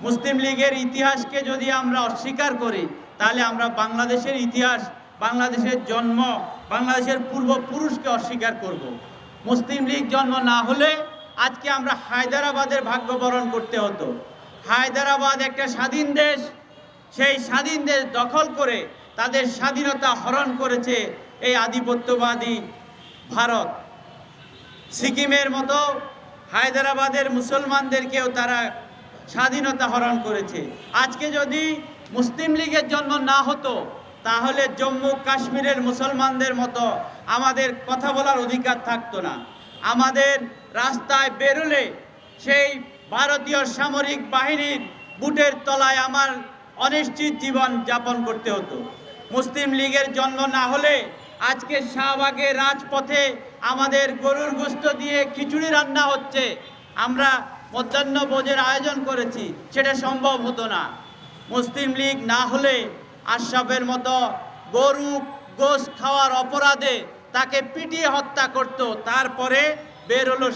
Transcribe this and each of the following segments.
মুসলিম লীগের ইতিহাসকে যদি আমরা অস্বীকার করি, তাহলে আমরা বাংলাদেশের ইতিহাস, বাংলাদেশের জন্ম, বাংলাদেশের পূর্বপুরুষকে অস্বীকার করব। মুসলিম লীগ জন্ম না হলে আজকে আমরা হায়দ্রাবাদের ভাগ্য বরণ করতে হতো। হায়দ্রাবাদ একটা স্বাধীন দেশ, সেই স্বাধীন দেশ দখল করে তাদের স্বাধীনতা হরণ করেছে এই আধিপত্যবাদী ভারত। সিকিমের মতো হায়দ্রাবাদের মুসলমানদেরকেও তারা স্বাধীনতা হরণ করেছে। আজকে যদি মুসলিম লীগের জন্ম না হতো, তাহলে জম্মু কাশ্মীরের মুসলমানদের মতো আমাদের কথা বলার অধিকার থাকতো না। আমাদের রাস্তায় বেরোলে সেই ভারতীয় সামরিক বাহিনীর বুটের তলায় আমার অনিশ্চিত জীবন যাপন করতে হতো। মুসলিম লীগের জন্ম না হলে আজকে শাহবাগের রাজপথে আমাদের গরুর গোশত দিয়ে খিচুড়ি রান্না হচ্ছে, আমরা মধ্যাহ্ন ভোজের আয়োজন করেছি, সেটা সম্ভব হতো না। মুসলিম লীগ না হলে আশরাফের মতো গরু গোশ খাওয়ার অপরাধে তাকে পিটিয়ে হত্যা করত, তারপরে বের হলো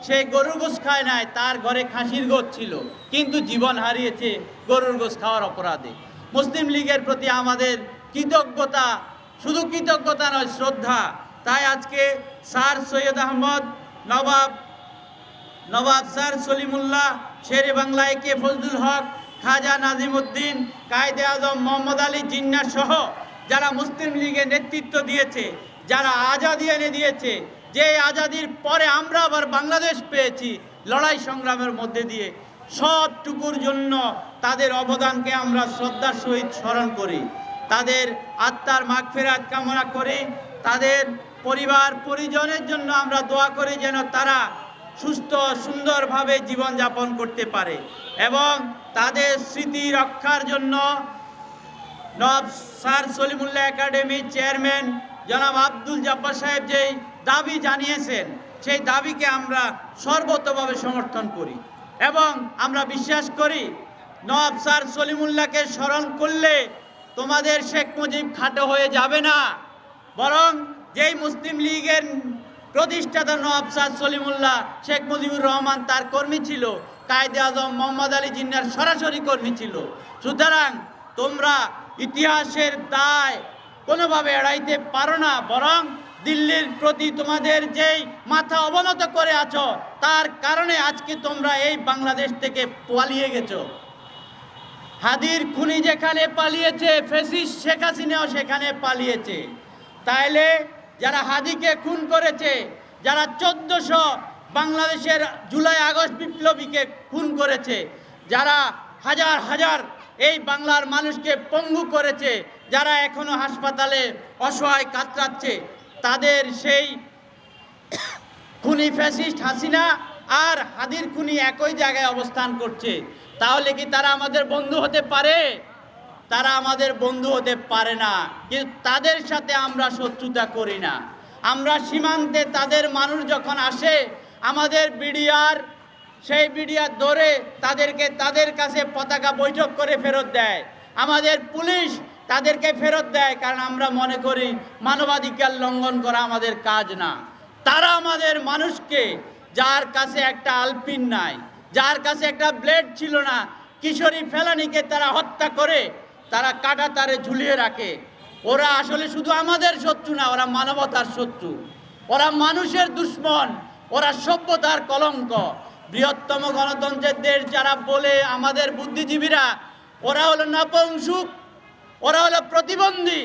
সে গরুর গোশ খায় নাই, তার ঘরে খাসির গোশ ছিল, কিন্তু জীবন হারিয়েছে গরুর গোশ খাওয়ার অপরাধে। মুসলিম লীগের প্রতি আমাদের কৃতজ্ঞতা, শুধু কৃতজ্ঞতা নয়, শ্রদ্ধা। তাই আজকে স্যার সৈয়দ আহমদ, নবাব স্যার সলিমুল্লাহ, শেরে বাংলা একে ফজলুল হক, খাজা নাজিমুদ্দিন, কায়েদে আজম মোহাম্মদ আলী জিন্নাহ সহ যারা মুসলিম লীগে নেতৃত্ব দিয়েছে, যারা আজাদি এনে দিয়েছে, যে আজাদির পরে আমরা আবার বাংলাদেশ পেয়েছি লড়াই সংগ্রামের মধ্যে দিয়ে, সবটুকুর জন্য তাদের অবদানকে আমরা শ্রদ্ধার সহিত স্মরণ করি। তাদের আত্মার মাগফিরাত কামনা করি। তাদের পরিবার পরিজনের জন্য আমরা দোয়া করি যেন তারা সুস্থ সুন্দরভাবে জীবনযাপন করতে পারে, এবং তাদের স্মৃতি রক্ষার জন্য নবাব স্যার সলিমুল্লাহ একাডেমির চেয়ারম্যান জনাব আব্দুল জব্বার সাহেব যেই দাবি জানিয়েছেন, সেই দাবিকে আমরা সর্বতভাবে সমর্থন করি এবং আমরা বিশ্বাস করি নবাব স্যার সলিমুল্লাহকে স্মরণ করলে তোমাদের শেখ মুজিব খাটো হয়ে যাবে না, বরং যেই মুসলিম লীগের প্রতিষ্ঠাতা নবাব স্যার সলিমুল্লাহ, শেখ মুজিবুর রহমান তার কর্মী ছিল, কায়েদে আজম মোহাম্মদ আলী জিন্নাহর সরাসরি কর্মী ছিল। সুতরাং তোমরা ইতিহাসের দায় কোনোভাবে এড়াইতে পারো না, বরং দিল্লির প্রতি তোমাদের যেই মাথা অবনত করে আছো, তার কারণে আজকে তোমরা এই বাংলাদেশ থেকে পালিয়ে গেছো। হাদির খুনি যেখানে পালিয়েছে, ফ্যাসিস্ট শেখ হাসিনাও সেখানে পালিয়েছে। তাইলে যারা হাদিকে খুন করেছে, যারা 1400 বাংলাদেশের জুলাই আগস্ট বিপ্লবীকে খুন করেছে, যারা হাজার হাজার এই বাংলার মানুষকে পঙ্গু করেছে, যারা এখনো হাসপাতালে অসহায় কাতরাচ্ছে, তাদের সেই খুনি ফ্যাসিস্ট হাসিনা আর হাদির খুনি একই জায়গায় অবস্থান করছে। তাহলে কি তারা আমাদের বন্ধু হতে পারে? তারা আমাদের বন্ধু হতে পারে না, কিন্তু তাদের সাথে আমরা শত্রুতা করি না। আমরা সীমান্তে তাদের মানুষ যখন আসে, আমাদের বিডিআর সেই বিডিআর ধরে তাদেরকে তাদের কাছে পতাকা বৈঠক করে ফেরত দেয়, আমাদের পুলিশ তাদেরকে ফেরত দেয়, কারণ আমরা মনে করি মানবাধিকার লঙ্ঘন করা আমাদের কাজ না। তারা আমাদের মানুষকে, যার কাছে একটা আলপিন নাই, যার কাছে একটা ব্লেড ছিল না, কিশোরী ফেলানিকে তারা হত্যা করে তারা কাটা তারে ঝুলিয়ে রাখে। ওরা আসলে শুধু আমাদের শত্রু না, ওরা মানবতার শত্রু, ওরা মানুষের দুশ্মন, ওরা সভ্যতার কলঙ্ক। বৃহত্তম গণতন্ত্রের দেশ যারা বলে আমাদের বুদ্ধিজীবীরা, ওরা হলো নপুংসক, ওরা হলো প্রতিবন্ধী।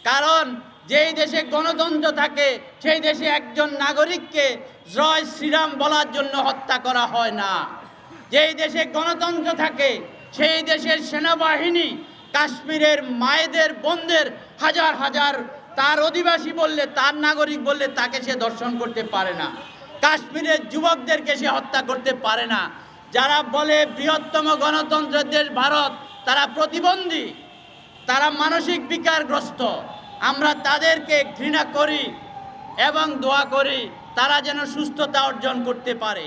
কারণ যেই দেশে গণতন্ত্র থাকে, সেই দেশে একজন নাগরিককে জয় শ্রীরাম বলার জন্য হত্যা করা হয় না। যেই দেশে গণতন্ত্র থাকে, সেই দেশের সেনাবাহিনী কাশ্মীরের মায়েদের বোনদের হাজার হাজার তার অধিবাসী বললে, তার নাগরিক বললে তাকে সে দর্শন করতে পারে না। কাশ্মীরের যুবকদেরকে সে হত্যা করতে পারে না। যারা বলে বৃহত্তম গণতন্ত্রের দেশ ভারত, তারা প্রতিবন্ধী, তারা মানসিক বিকারগ্রস্ত। আমরা তাদেরকে ঘৃণা করি এবং দোয়া করি তারা যেন সুস্থতা অর্জন করতে পারে।